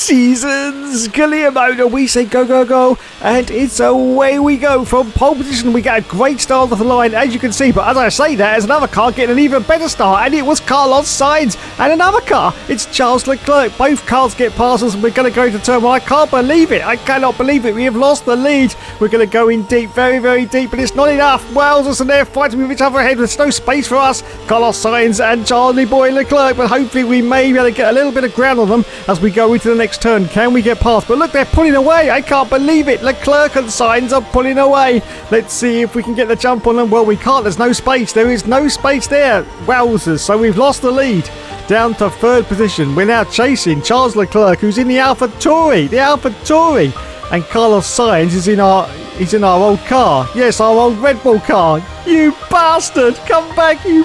Seasons. Galea Motor, we say go, go, go. And it's away we go. From pole position, we get a great start off the line, as you can see. But as I say that, there's another car getting an even better start. And it was Carlos Sainz and another car. It's Charles Leclerc. Both cars get past us and we're going to go into turn one. I can't believe it. I cannot believe it. We have lost the lead. We're going to go in deep, very, very deep. But it's not enough. Wowzers, and they're fighting with each other ahead. There's no space for us. Carlos Sainz and Charlie Boy Leclerc. But hopefully we may be able to get a little bit of ground on them as we go into the next turn. Can we get past? But look, they're pulling away. I can't believe it. Leclerc and Sainz are pulling away. Let's see if we can get the jump on them. Well, we can't. There's no space. There is no space there. Wowzers. So we've lost the lead down to third position. We're now chasing Charles Leclerc, who's in the AlphaTauri. The AlphaTauri. And Carlos Sainz is in our old car. Yes, our old Red Bull car. You bastard. Come back, you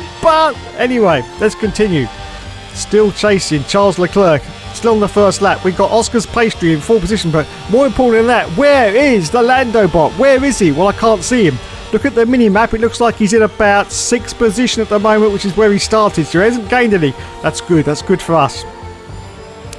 Anyway, let's continue. Still chasing Charles Leclerc. Still on the first lap. We've got Oscar's Pastry in full position, but more important than that, where is the Lando bot? Where is he? Well, I can't see him. Look at the mini-map. It looks like he's in about 6th position at the moment, which is where he started, so he hasn't gained any. That's good. That's good for us.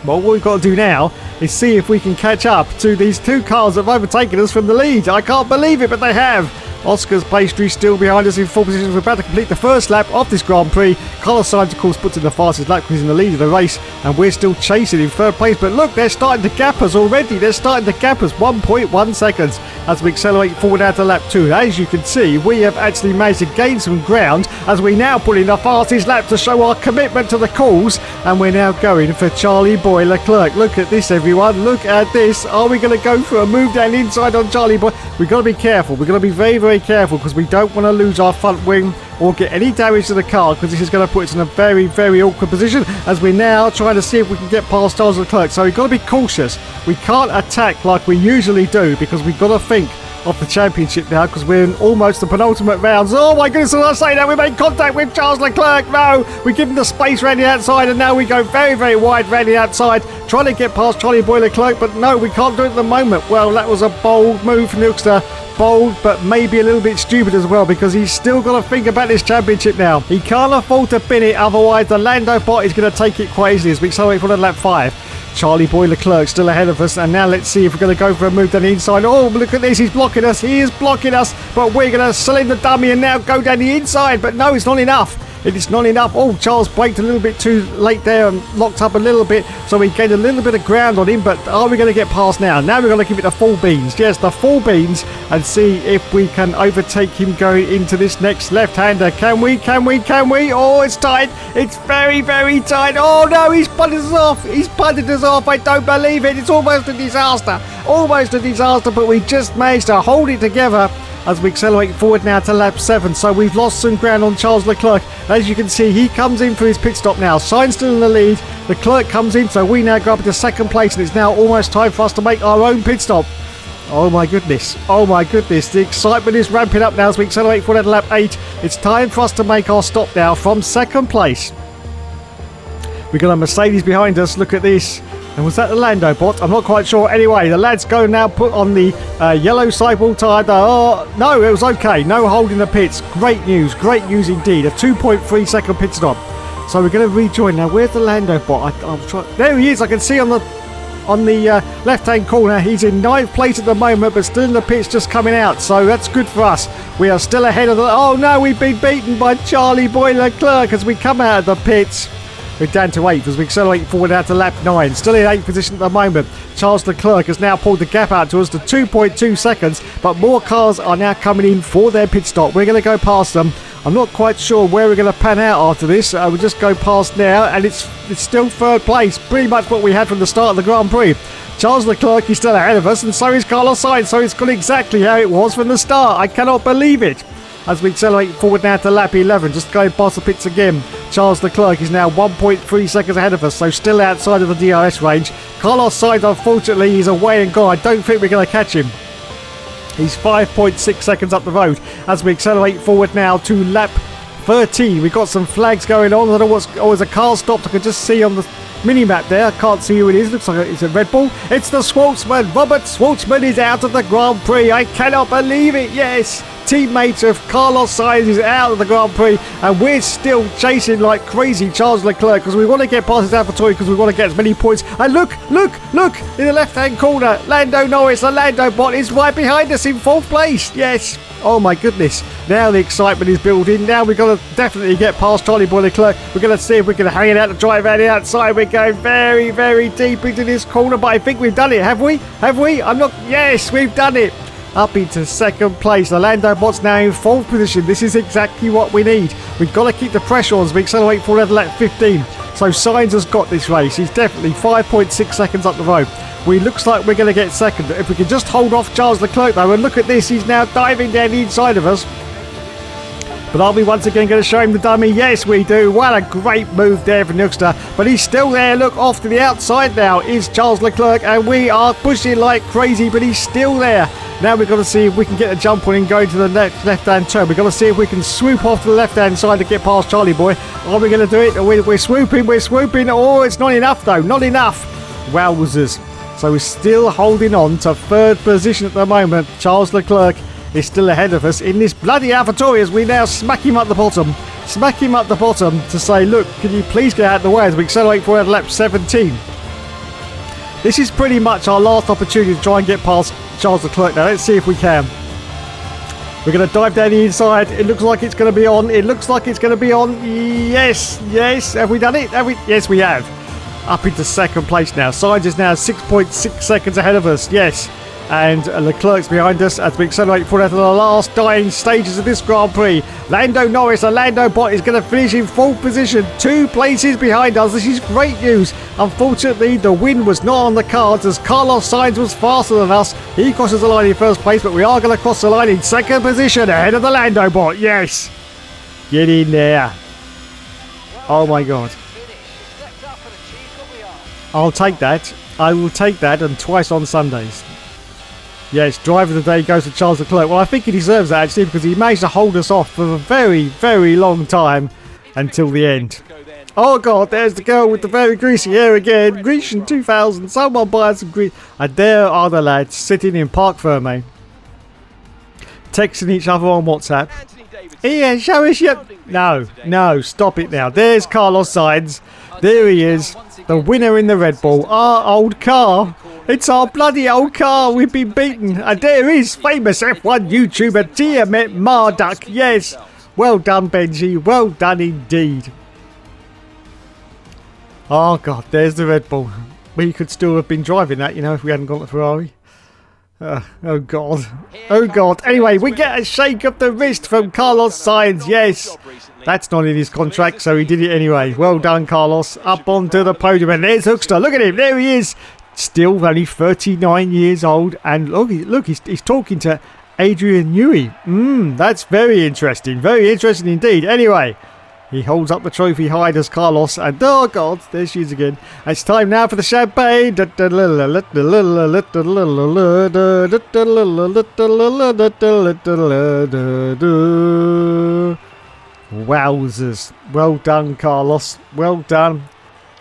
Well, what we've got to do now is see if we can catch up to these two cars that have overtaken us from the lead. I can't believe it, but they have. Oscar's Pastry still behind us in full position. We're about to complete the first lap of this Grand Prix. Carlos Sainz, of course, puts in the fastest lap because he's in the lead of the race, and we're still chasing in third place. But look, they're starting to gap us already. They're starting to gap us 1.1 seconds as we accelerate forward out to lap 2. As you can see, we have actually managed to gain some ground as we now put in the fastest lap to show our commitment to the cause, and we're now going for Charlie Boy Leclerc. Look at this, everyone. Look at this. Are we going to go for a move down inside on Charlie Boy? We've got to be careful. We've got to be very, very careful because we don't want to lose our front wing or get any damage to the car, because this is going to put us in a very, very awkward position as we're now trying to see if we can get past Charles Leclerc. So we've got to be cautious. We can't attack like we usually do because we've got to think of the championship now, because we're in almost the penultimate rounds. Oh my goodness, as I say that, we made contact with Charles Leclerc. No, we give him the space around the outside, and now we go very, very wide around the outside, trying to get past Charlie Boy Leclerc, but no, we can't do it at the moment. Well, that was a bold move from Nilkster. Bold, but maybe a little bit stupid as well, because he's still got to think about this championship now. He can't afford to pin it, otherwise the Lando bot is going to take it quite easily as we accelerate for lap 5. Charlie Boy Leclerc still ahead of us, and now let's see if we're going to go for a move down the inside. Oh, look at this, he's blocking us. He is blocking us, but we're going to sell him the dummy and now go down the inside, but no, it's not enough. It is not enough. Oh, Charles braked a little bit too late there and locked up a little bit, so we gained a little bit of ground on him, but are we going to get past now? Now we're going to give it the full beans. Yes, the full beans, and see if we can overtake him going into this next left-hander. Can we? Can we? Can we? Oh, it's tight. It's very, very tight. Oh, no, he's punted us off. He's punted us off. I don't believe it. It's almost a disaster. Almost a disaster, but we just managed to hold it together as we accelerate forward now to lap 7. So we've lost some ground on Charles Leclerc. As you can see, he comes in for his pit stop now. Sainz still in the lead. Leclerc comes in, so we now go up into second place, and it's now almost time for us to make our own pit stop. Oh my goodness. Oh my goodness. The excitement is ramping up now as we accelerate forward to lap 8. It's time for us to make our stop now from second place. We've got a Mercedes behind us. Look at this. And was that the Lando bot? I'm not quite sure. Anyway, the lads go now put on the yellow sidewall tyre. Oh, no, it was okay. No hold in the pits. Great news indeed. A 2.3 second pit stop. So we're going to rejoin. Now, where's the Lando bot? There he is. I can see on the left-hand corner. He's in 9th place at the moment, but still in the pits, just coming out. So that's good for us. We are still ahead of the... Oh, no, we've been beaten by Charlie Boy Leclerc as we come out of the pits. We're down to 8th as we accelerate forward out to lap 9. Still in 8th position at the moment. Charles Leclerc has now pulled the gap out to us to 2.2 seconds, but more cars are now coming in for their pit stop. We're going to go past them. I'm not quite sure where we're going to pan out after this. We'll just go past now, and it's still third place. Pretty much what we had from the start of the Grand Prix. Charles Leclerc is still ahead of us, and so is Carlos Sainz, so it's gone exactly how it was from the start. I cannot believe it. As we accelerate forward now to lap 11, just going past the pits again. Charles Leclerc is now 1.3 seconds ahead of us, so still outside of the DRS range. Carlos Sainz, unfortunately, he's away and gone. I don't think we're going to catch him. He's 5.6 seconds up the road as we accelerate forward now to lap 13. We've got some flags going on. I don't know what's... Oh, there's a car stopped. I can just see on the mini-map there. I can't see who it is. Looks like it's a Red Bull. It's the Schwartzman. Robert Schwartzman is out of the Grand Prix. I cannot believe it. Yes. teammates of Carlos Sainz is out of the Grand Prix, and we're still chasing like crazy Charles Leclerc because we want to get past his AlphaTauri because we want to get as many points. And look in the left-hand corner, Lando Norris, the Lando bot is right behind us in 4th place. Yes. Oh my goodness. Now the excitement is building. Now we've got to definitely get past Charlie Boy Leclerc. We're going to see if we can hang it out to drive out the outside. We're going very, very deep into this corner, but I think we've done it, have we? Have we? Yes, we've done it. Up into 2nd place. The Lando bot's now in 4th position. This is exactly what we need. We've got to keep the pressure on as we accelerate for level at 15. So Sainz has got this race. He's definitely 5.6 seconds up the road. Looks like we're going to get 2nd. If we can just hold off Charles Leclerc though, and look at this, he's now diving down the inside of us. But are we once again going to show him the dummy? Yes, we do. What a great move there from Nuxter. But he's still there. Look, off to the outside now is Charles Leclerc, and we are pushing like crazy, but he's still there. Now we've got to see if we can get a jump on and go to the left-hand turn. We've got to see if we can swoop off to the left-hand side to get past Charlie Boy. Are we going to do it? We're swooping. Oh, it's not enough though. Not enough. Wowzers. So we're still holding on to 3rd position at the moment. Charles Leclerc is still ahead of us in this bloody AlphaTauri as we now smack him up the bottom. Smack him up the bottom to say, look, can you please get out of the way as we accelerate forward lap 17. This is pretty much our last opportunity to try and get past Charles Leclerc now. Let's see if we can. We're going to dive down the inside. It looks like it's going to be on. Yes. Have we done it? Yes, we have. Up into 2nd place now. Sainz is now 6.6 seconds ahead of us. Yes. And Leclerc's behind us as we accelerate forward to the last dying stages of this Grand Prix. Lando Norris, a Lando bot, is going to finish in 4th position. 2 places behind us. This is great news. Unfortunately, the win was not on the cards as Carlos Sainz was faster than us. He crosses the line in 1st place, but we are going to cross the line in 2nd position ahead of the Lando bot. Yes. Get in there. Oh my God. I'll take that. I will take that, and twice on Sundays. Yes, driver of the day goes to Charles Leclerc. Well, I think he deserves that actually because he managed to hold us off for a very, very long time until the end. Oh God, there's the girl with the very greasy hair again. Grecian 2000. Someone buy some grease. And there are the lads sitting in Parc Ferme, texting each other on WhatsApp. Ian, show us your... No, stop it now. There's Carlos Sainz. There he is. The winner in the Red Bull. Our old car. It's our bloody old car. We've been beaten. And there is famous F1 YouTuber Tiamat Marduk. Yes. Well done, Benji. Well done indeed. Oh, God. There's the Red Bull. We could still have been driving that, if we hadn't got the Ferrari. Oh, God. Oh, God. Anyway, we get a shake of the wrist from Carlos Sainz. Yes. That's not in his contract, so he did it anyway. Well done, Carlos. Up onto the podium. And there's Hookster. Look at him. There he is. Still only 39 years old. And look, he's talking to Adrian Newey. That's very interesting. Very interesting indeed. Anyway, he holds up the trophy high as Carlos. And oh, God, there she is again. It's time now for the champagne. Wowzers. Well done, Carlos. Well done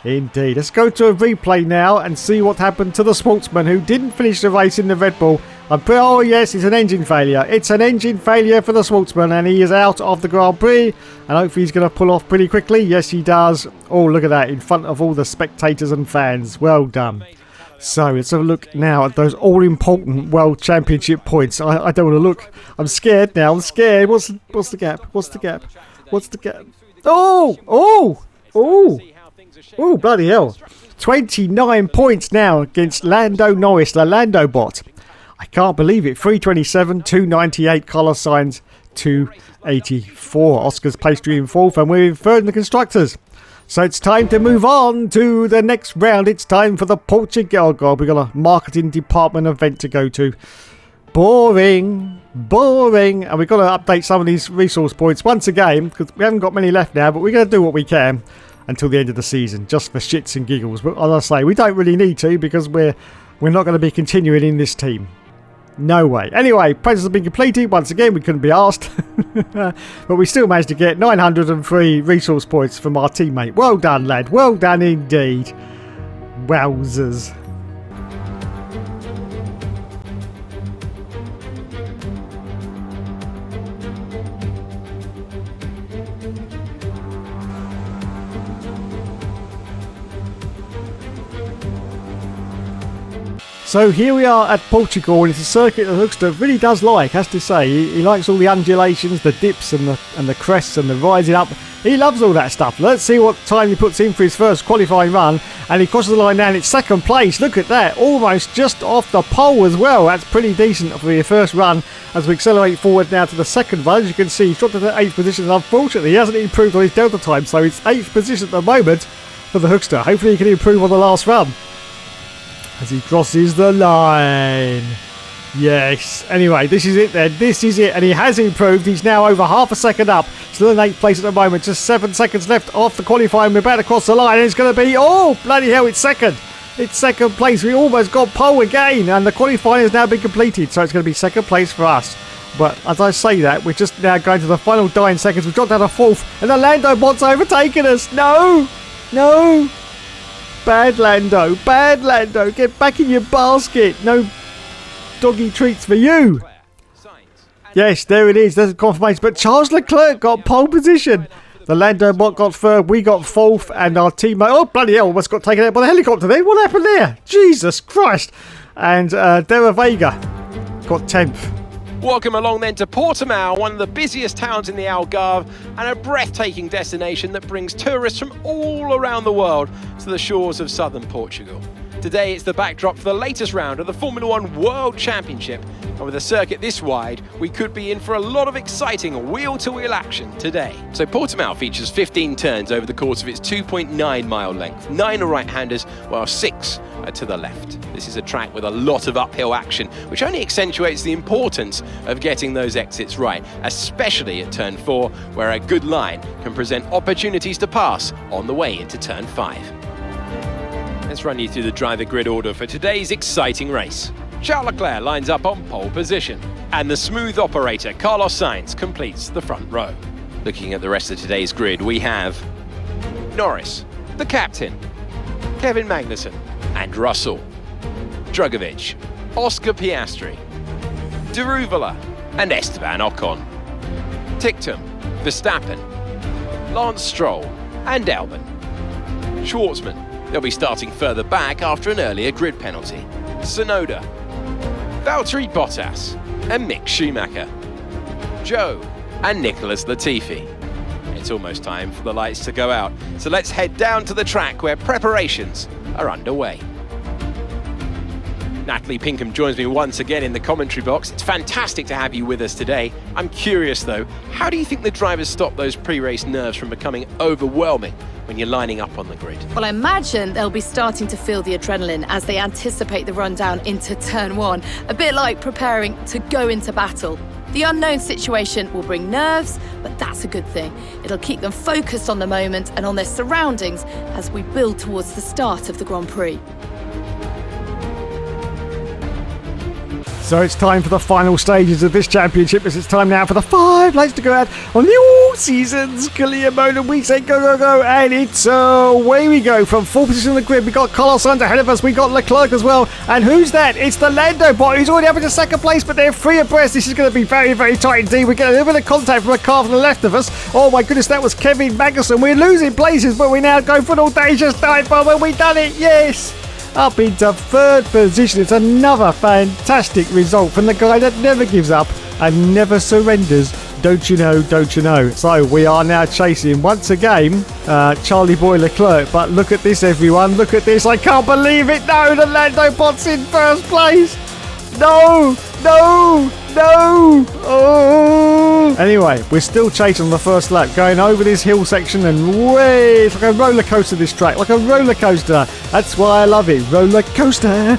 indeed. Let's go to a replay now and see what happened to the sportsman who didn't finish the race in the Red Bull. Oh yes, it's an engine failure. It's an engine failure for the sportsman and he is out of the Grand Prix, and hopefully he's going to pull off pretty quickly. Yes, he does. Oh, look at that, in front of all the spectators and fans. Well done. So let's have a look now at those all-important World Championship points. I don't want to look. I'm scared now. I'm scared. What's the gap? What's the gap? What's the gap? Oh, bloody hell. 29 points now against Lando Norris, the Lando bot. I can't believe it. 327, 298, Carlos Sainz, 284. Oscar's placed in 4th, and we're in 3rd in the Constructors. So it's time to move on to the next round. It's time for the Portugal. Oh God, we've got a marketing department event to go to. Boring. And we've got to update some of these resource points once again, because we haven't got many left now, but we're going to do what we can until the end of the season, just for shits and giggles. But as I say, we don't really need to, because we're not going to be continuing in this team. No way. Anyway, process has been completed. Once again, we couldn't be asked. But we still managed to get 903 resource points from our teammate. Well done, lad. Well done indeed. Wowzers. So here we are at Portugal, and it's a circuit that Hoekster really does like, has to say. He likes all the undulations, the dips and the crests and the rising up. He loves all that stuff. Let's see what time he puts in for his first qualifying run. And he crosses the line now, and it's second place. Look at that, almost just off the pole as well. That's pretty decent for your first run. As we accelerate forward now to the second run, as you can see, he's dropped to the 8th position. And unfortunately, he hasn't improved on his delta time, so it's 8th position at the moment for the Hoekster. Hopefully he can improve on the last run as he crosses the line. Yes. Anyway, this is it then. This is it. And he has improved. He's now over half a second up. Still in 8th place at the moment. Just 7 seconds left off the qualifying. We're about to cross the line. And it's going to be... Oh, bloody hell, it's second. It's second place. We almost got pole again. And the qualifying has now been completed. So it's going to be second place for us. But as I say that, we're just now going to the final dying seconds. We've dropped down to 4th. And the Lando bot's overtaken us. No. No. Bad Lando. Bad Lando. Get back in your basket. No doggy treats for you. Yes, there it is. There's a confirmation. But Charles Leclerc got pole position. The Lando bot got third. We got 4th. And our teammate... Oh, bloody hell. Almost got taken out by the helicopter there. What happened there? Jesus Christ. And Dera Vega got 10th. Welcome along then to Portimao, one of the busiest towns in the Algarve and a breathtaking destination that brings tourists from all around the world to the shores of southern Portugal. Today it's the backdrop for the latest round of the Formula One World Championship, and with a circuit this wide, we could be in for a lot of exciting wheel-to-wheel action today. So Portimao features 15 turns over the course of its 2.9 mile length, 9 are right-handers, while 6 are to the left. This is a track with a lot of uphill action, which only accentuates the importance of getting those exits right, especially at turn 4, where a good line can present opportunities to pass on the way into turn 5. Let's run you through the driver grid order for today's exciting race. Charles Leclerc lines up on pole position, and the smooth operator Carlos Sainz completes the front row. Looking at the rest of today's grid, we have Norris, the captain, Kevin Magnussen, and Russell, Drugovich, Oscar Piastri, Daruvala, and Esteban Ocon, Ticktum, Verstappen, Lance Stroll, and Albon, Schwartzman. They'll be starting further back after an earlier grid penalty. Tsunoda, Valtteri Bottas, and Mick Schumacher, Joe, and Nicholas Latifi. It's almost time for the lights to go out, so let's head down to the track where preparations are underway. Natalie Pinkham joins me once again in the commentary box. It's fantastic to have you with us today. I'm curious though, how do you think the drivers stop those pre-race nerves from becoming overwhelming when you're lining up on the grid? Well, I imagine they'll be starting to feel the adrenaline as they anticipate the rundown into turn 1, a bit like preparing to go into battle. The unknown situation will bring nerves, but that's a good thing. It'll keep them focused on the moment and on their surroundings as we build towards the start of the Grand Prix. So it's time for the final stages of this championship, as it's time now for the 5 laps to go out on the all-seasons Kalia mode, and we say go, go, go, and it's away we go from 4th position on the grid. We got Carlos Sainz ahead of us, we got Leclerc as well, and who's that? It's the Lando bot, who's already up into 2nd place, but they're 3 abreast. This is going to be very, very tight indeed. We get a little bit of contact from a car from the left of us. Oh my goodness, that was Kevin Magnussen. We're losing places, but we now go for an audacious dive bomb, and we've done it, yes! Up into 3rd position. It's another fantastic result from the guy that never gives up and never surrenders. Don't you know, don't you know? So we are now chasing once again Charlie Boy Leclerc. But look at this, everyone. Look at this. I can't believe it. No, the Lando bot's in 1st place. No, no, no. Oh. Anyway, we're still chasing on the 1st lap, going over this hill section, and way, it's like a roller coaster, this track, like a roller coaster. That's why I love it. Roller coaster.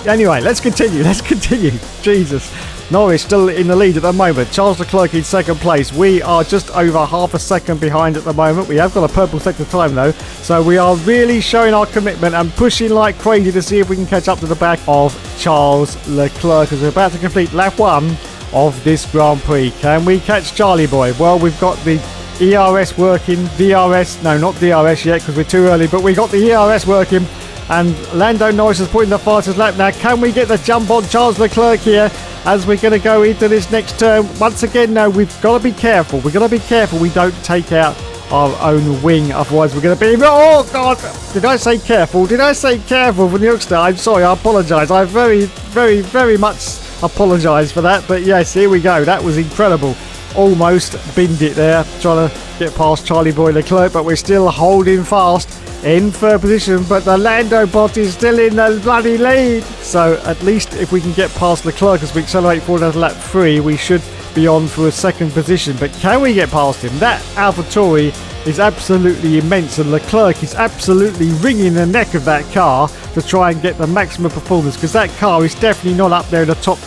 Anyway, let's continue. Jesus. Norris still in the lead at the moment. Charles Leclerc in 2nd place. We are just over half a second behind at the moment. We have got a purple sector time though, so we are really showing our commitment and pushing like crazy to see if we can catch up to the back of Charles Leclerc, as we're about to complete lap 1 of this Grand Prix. Can we catch Charlie Boy? Well, we've got the ERS working, DRS, no, not DRS yet because we're too early, but we got the ERS working, and Lando Norris is putting the fastest lap now. Can we get the jump on Charles Leclerc here as we're going to go into this next turn? Once again, no, we've got to be careful. We've got to be careful we don't take out our own wing. Otherwise, we're going to be... Oh, God! Did I say careful? Did I say careful for the Hookster? I'm sorry, I apologise. I very, very, very much apologise for that. But yes, here we go. That was incredible. Almost binned it there, trying to get past Charlie Boy Leclerc, but we're still holding fast in third position. But the Lando bot is still in the bloody lead. So at least if we can get past Leclerc as we accelerate forward at lap 3, we should be on for a second position. But can we get past him? That AlphaTauri is absolutely immense, and Leclerc is absolutely wringing the neck of that car to try and get the maximum performance, because that car is definitely not up there in the top.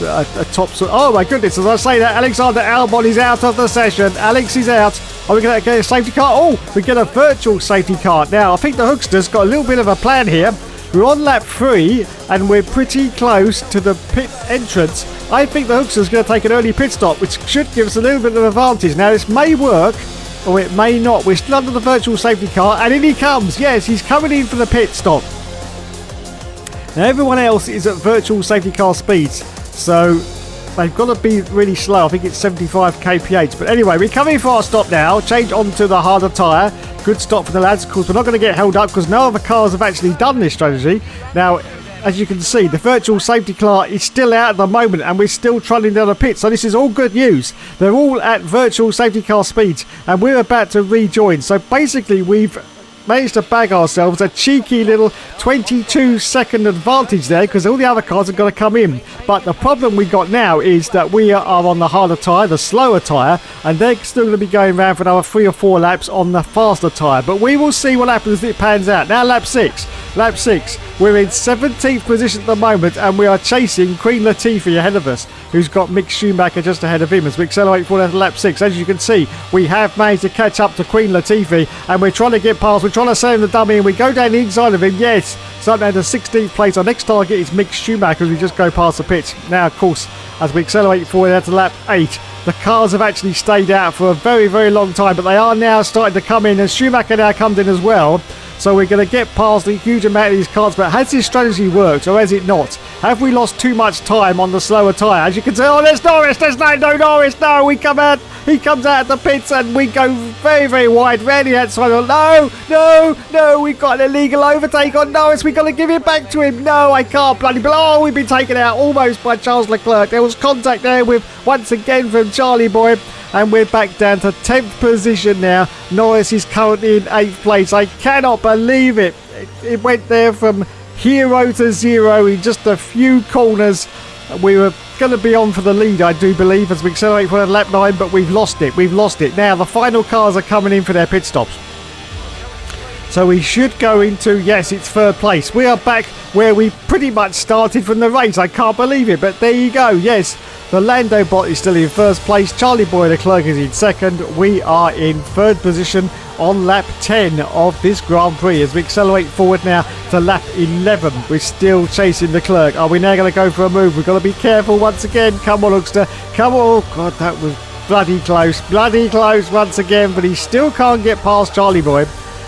Oh my goodness, as I say that, Alexander Albon is out of the session. Alex is out. Are we going to get a safety car? Oh, we get a virtual safety car. Now, I think the Hookster's got a little bit of a plan here. We're on lap 3 and we're pretty close to the pit entrance. I think the Hookster's going to take an early pit stop, which should give us a little bit of advantage. Now, this may work or it may not. We're still under the virtual safety car, and in he comes. Yes, he's coming in for the pit stop. Now, everyone else is at virtual safety car speeds, so they've got to be really slow. I think it's 75 kph. But anyway, we're coming for our stop now. Change onto the harder tyre. Good stop for the lads. Of course, we're not going to get held up because no other cars have actually done this strategy. Now, as you can see, the virtual safety car is still out at the moment and we're still trundling down the pit. So this is all good news. They're all at virtual safety car speeds and we're about to rejoin. So basically, we've managed to bag ourselves a cheeky little 22-second advantage there, because all the other cars have got to come in. But the problem we got now is that we are on the harder tyre, the slower tyre, and they're still going to be going around for another 3 or 4 laps on the faster tyre. But we will see what happens if it pans out. Now lap 6, we're in 17th position at the moment and we are chasing Queen Latifah ahead of us, who's got Mick Schumacher just ahead of him as we accelerate forward to lap 6. As you can see, we have managed to catch up to Queen Latifah and we're trying to get past. We're trying to save the dummy and we go down the inside of him. Yes, starting at the 16th place. Our next target is Mick Schumacher as we just go past the pits. Now, of course, as we accelerate forward to lap 8, the cars have actually stayed out for a very, very long time, but they are now starting to come in, and Schumacher now comes in as well. So we're going to get past a huge amount of these cars. But has this strategy worked or has it not? Have we lost too much time on the slower tyre? As you can see, oh, there's Norris, there's Lando Norris. No, we come out. He comes out of the pits and we go very, very wide. Randy outside. No, we've got an illegal overtake on Norris. We've got to give it back to him. No, I can't bloody. Oh, we've been taken out almost by Charles Leclerc. There was contact there with, once again, from Charlie Boy. And we're back down to 10th position now. Norris is currently in 8th place. I cannot believe it. It went there from hero to zero in just a few corners. We were going to be on for the lead, I do believe, as we accelerate for lap 9, but we've lost it. Now, the final cars are coming in for their pit stops. So we should go into, yes, it's third place. We are back where we pretty much started from the race. I can't believe it, but there you go. Yes, the Lando bot is still in first place. Charlie Boy Leclerc is in second. We are in third position on lap 10 of this Grand Prix as we accelerate forward now to lap 11. We're still chasing Leclerc. Are we now going to go for a move? We've got to be careful once again. Come on, Hookster. Come on. Oh, God, that was bloody close once again, but he still can't get past Charlie Boy.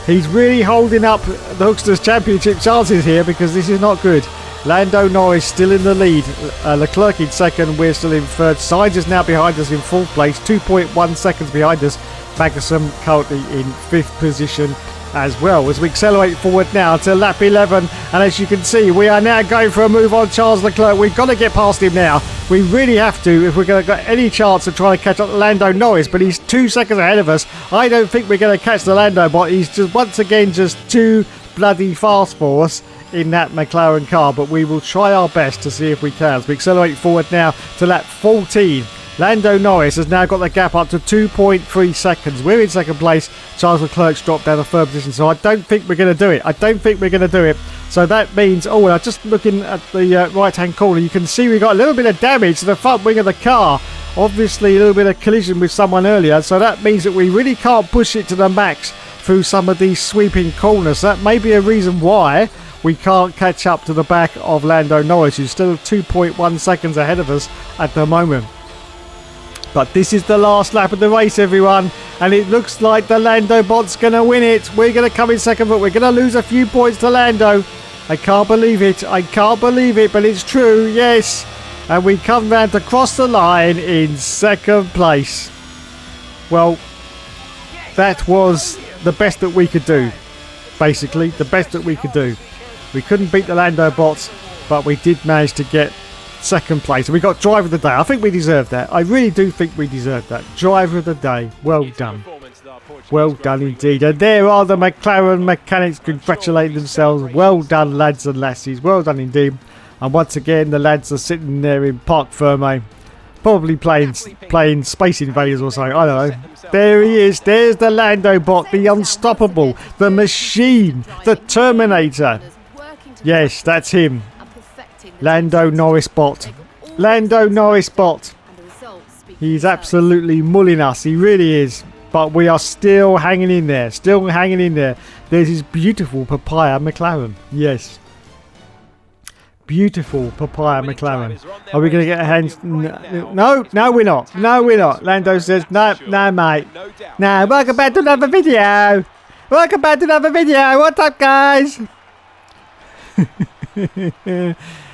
He's really holding up the Hookster's championship chances here because this is not good. Lando Norris still in the lead. Leclerc in second. We're still in third. Sainz is now behind us in fourth place. 2.1 seconds behind us. Magnussen currently in fifth position as well. As we accelerate forward now to lap 11. And as you can see, we are now going for a move on Charles Leclerc. We've got to get past him now. We really have to if we're going to get any chance of trying to catch up to Lando Norris. But he's 2 seconds ahead of us. I don't think we're going to catch the Lando bot. He's just once again just too bloody fast for us in that McLaren car, but we will try our best to see if we can. As we accelerate forward now to lap 14, Lando Norris has now got the gap up to 2.3 seconds. We're in second place. Charles Leclerc's dropped down to third position, so I don't think we're going to do it. So that means, I'm just looking at the right-hand corner. You can see we got a little bit of damage to the front wing of the car. Obviously, a little bit of collision with someone earlier, so that means that we really can't push it to the max through some of these sweeping corners. That may be a reason why we can't catch up to the back of Lando Norris, who's still 2.1 seconds ahead of us at the moment. But this is the last lap of the race, everyone, and it looks like the Lando bot's going to win it. We're going to come in second, but we're going to lose a few points to Lando. I can't believe it, but it's true, yes. And we come round to cross the line in second place. Well, that was the best that we could do. Basically, the best that we could do. We couldn't beat the Lando bots, but we did manage to get second place. And we got driver of the day. I think we deserved that. I really do think we deserved that. Driver of the day. Well done. Well done indeed. And there are the McLaren mechanics congratulating themselves. Well done, lads and lassies. Well done indeed. And once again, the lads are sitting there in Parc Ferme, probably playing Space Invaders or something. I don't know. There he is. There's the Lando bot, the unstoppable, the machine, the Terminator. Yes, that's him. Lando Norris bot. Lando Norris bot. He's absolutely mulling us. He really is. But we are still hanging in there. Still hanging in there. There's his beautiful papaya McLaren. Yes. Beautiful papaya McLaren. Are we going to get a hand? No, we're not. No, we're not. Lando says, no, mate. No, welcome back to another video. Welcome back to another video. What's up, guys?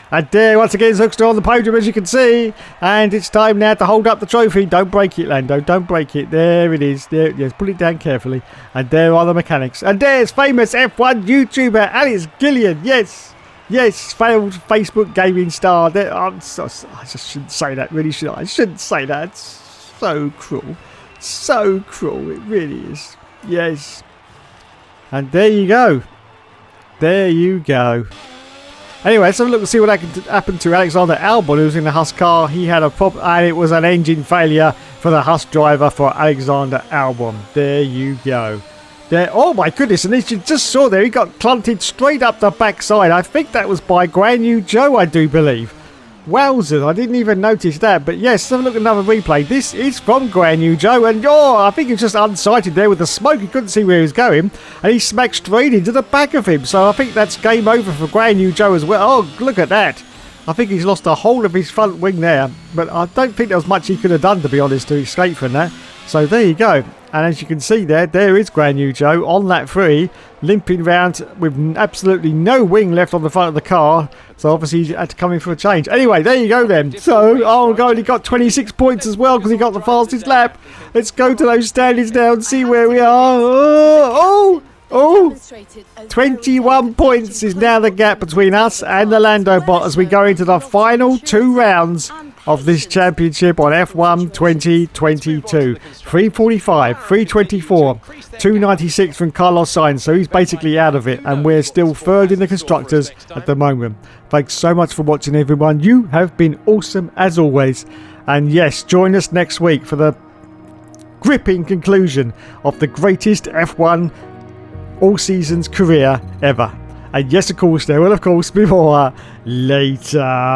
And there, once again, Zookster on the podium, as you can see. And it's time now to hold up the trophy. Don't break it, Lando. Don't break it. There it is. There, yes, put it down carefully. And there are the mechanics. And there's famous F1 YouTuber Alex Gillian. Yes. Yes, failed Facebook gaming star. I just shouldn't say that, really, should I? I shouldn't say that. It's so cruel. So cruel. It really is. Yes. And there you go. There you go. Anyway, let's have a look and see what happened to Alexander Albon, who was in the Haas car. He had a problem, and it was an engine failure for the Haas driver for Alexander Albon. There you go. There, oh my goodness, and as you just saw there, he got clunted straight up the backside. I think that was by Guan Yu Zhou, I do believe. Wowzers, I didn't even notice that. But yes, let's have a look at another replay. This is from Guan Yu Zhou, and I think he was just unsighted there with the smoke. He couldn't see where he was going, and he smacked straight into the back of him. So I think that's game over for Guan Yu Zhou as well. Oh, look at that. I think he's lost the whole of his front wing there, but I don't think there was much he could have done, to be honest, to escape from that. So there you go. And as you can see there is Guan Yu Zhou on that free, limping round with absolutely no wing left on the front of the car. So obviously he had to come in for a change. Anyway, there you go then. So, oh God, he got 26 points as well because he got the fastest lap. Let's go to those standings now and see where we are. Oh, 21 points is now the gap between us and the Lando bot as we go into the final 2 rounds of this championship on F1 2022. 345, 324, 296 from Carlos Sainz, so he's basically out of it, and we're still third in the constructors at the moment. Thanks so much for watching, everyone. You have been awesome as always, and yes, join us next week for the gripping conclusion of the greatest F1 all seasons career ever. And yes, of course, there will of course be more later.